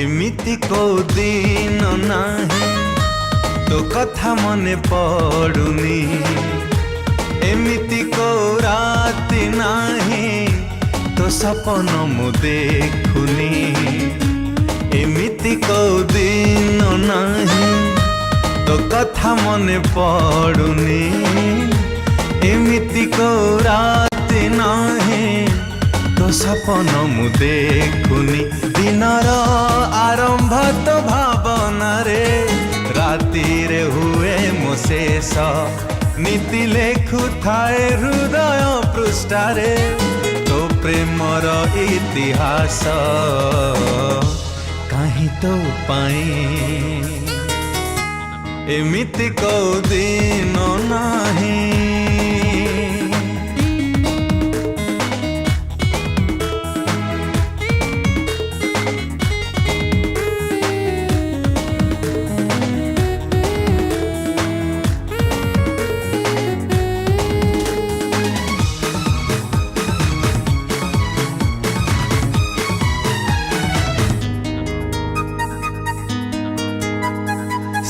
एमिति को दिन नाही तो कथा मने पड़ुनी एमिति को राति नाही तो सपन मु देखुनी एमिति को दिन नाही तो कथा मने पड़ुनी एमिति को राति नाही तो सपन मु देखुनी दिनर आरंभ तो भावना रे राति रे हुए मो शेष नीति लेखु थाए हृदय पृष्ठारे तो प्रेमर इतिहास कहीं तो पाई एमिति को दिन नाही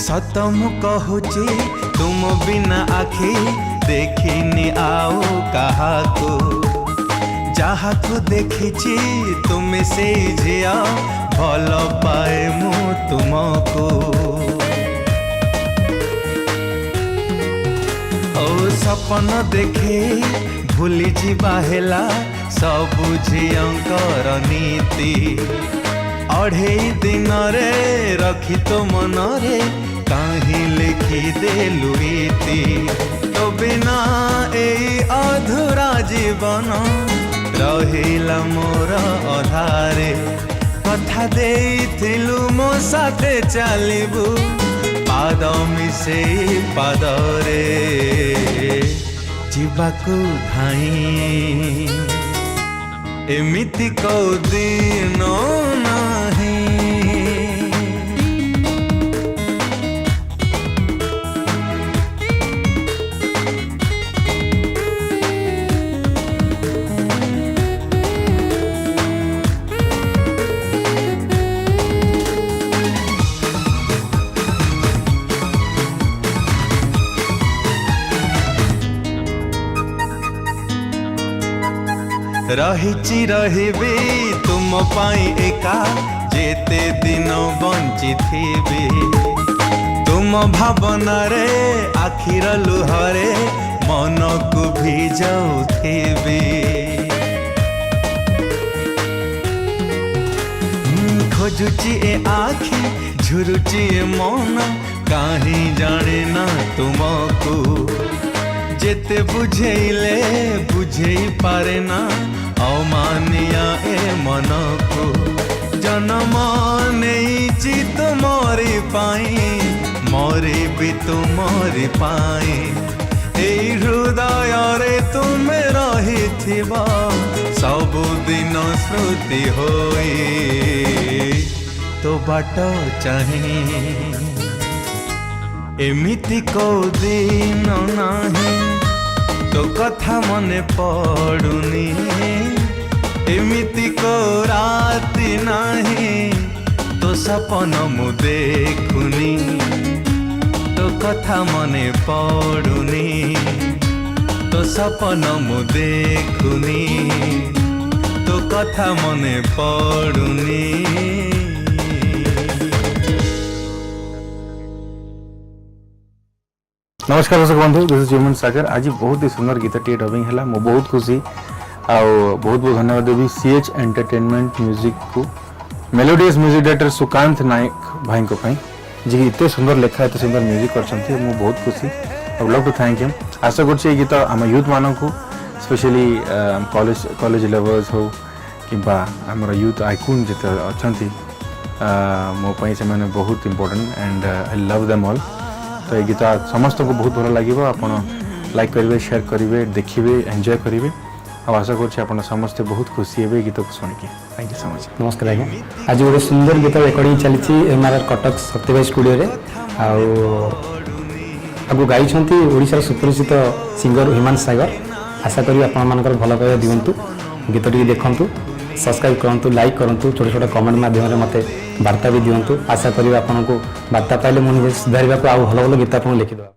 सतम कहूची तुम बिना आखि देखिनी आओ कहा को जहा को देखी तुम से झिया भल पाए मु तुमको ओ सपन देखे भूली जीवा हेला सबु झियंकर नीति अढ़े दिन रे रखी तो मन रे कहीं लिखि देलु इति तो बिना एई अधूरा जीवन रहिला मोर अधारे कथा देइथिलु मो साथे चलिबु पाद मिसे पादरे जीवाकु धाई एमिति को दिन नाही रहिची रहिबी तुम पाई एका जेते दिन बंची थीबी तुम भावना रे आखिर लुहरे मन को भी जाउथीबी खोजुची ए आखि झुरुची ए मन कहीं जाने ना तुमको जेते बुझेइले बुझेई पारे ना अमानिया ए मन को जन्म नहीं तुमरी पाई मरी भी तुमरी पाई ए हृदय रे तुम रही सबुदिन स्मृति होई तो बाट चाहे एमिति को दिन नाही तो कथा मने पड़ुनी एमिति को राति नाही तो सपन मु देखुनी तो कथा मने पड़ुनी तो सपन मु देखुनी तो कथा मने पड़ुनी। नमस्कार दर्शक बंधु दिस इज ह्यूमन सागर आज बहुत ही सुंदर गीत टी डबिंग है मो बहुत खुशी आउ बहुत बहुत धन्यवाद देवी सीएच एंटरटेनमेंट म्यूजिक को मेलोडियस म्यूजिक डायरेक्टर सुकांत नायक भाई को जी इतने सुंदर लेखा एत सुंदर म्यूजिक करछंती मो बहुत खुशी I would love to thank him आशा करछि ए गीत आम यूथ मान को स्पेशली कॉलेज लेवल्स हो किबा हमर यूथ आइकन जते अछंती मो पई से माने बहुत important and I love them all तो ये गीत समस्त को बहुत भल लगे आपण लाइक करेंगे शेयर करेंगे देखिए एंजॉय करेंगे और आशा कर समस्ते बहुत खुशी हे गीत को शुणिकी थैंक यू सो मच। नमस्कार आज्ञा आज गोटे सुंदर गीत रेकर्डिंग चली एमआरआर कटक शक्तिभाई स्टूडियो रे आगु गाई ओडिशार सुपरिचित सिंगर ह्यूमन सागर आशा करी आपण भल पाइबा दिंतु गीत टी देखु सब्सक्राइब करूँ लाइक करूँ छोटे छोटे कमेंट माध्यम मत बार्ता भी दिंतु आशा करी आपको बार्ता पाइले मुझे सुधार को आउ भल भल गीत आपको लिखिदेवा।